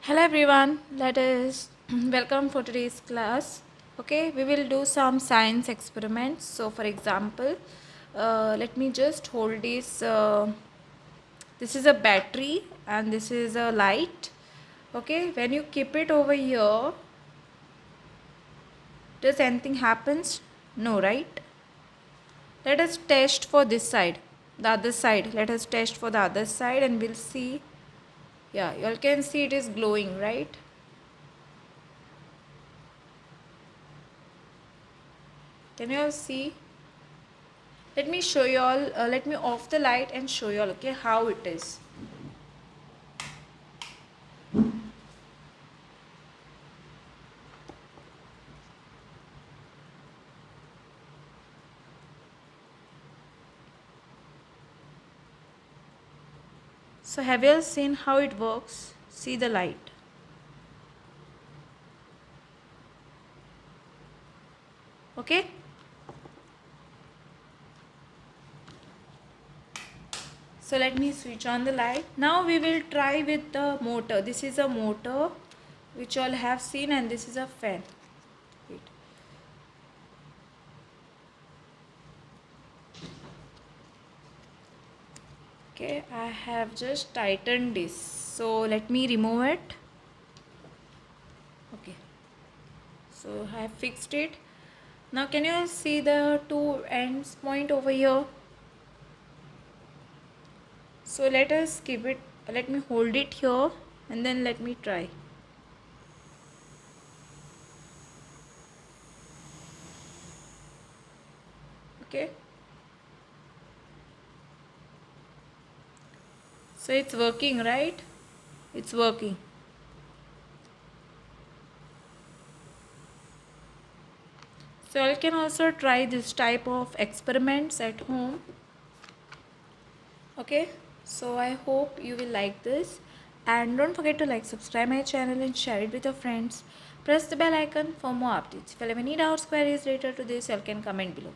Hello everyone, let us welcome for today's class. Okay, we will do some science experiments. So, for example, let me just hold this. This is a battery and this is a light. Okay, when you keep it over here, does anything happens? No, right? Let us test for this side, the other side. Let us test for the other side and we'll see. Yeah, you all can see it is glowing, right? Can you all see? Let me show you all, let me off the light and show you all, okay, how it is. So have you all seen how it works? See the light. Okay. So let me switch on the light. Now we will try with the motor. This is a motor which all have seen and this is a fan. Wait. Okay, I have just tightened this. So let me remove it. Okay. So I have fixed it. Now can you all see the two ends point over here? So let us keep it, let me hold it here and then let me try. Okay. So it's working, right? It's working. So you can also try this type of experiments at home. Okay. So I hope you will like this. And don't forget to like, subscribe my channel and share it with your friends. Press the bell icon for more updates. If you have any doubts, queries related to this, you can comment below.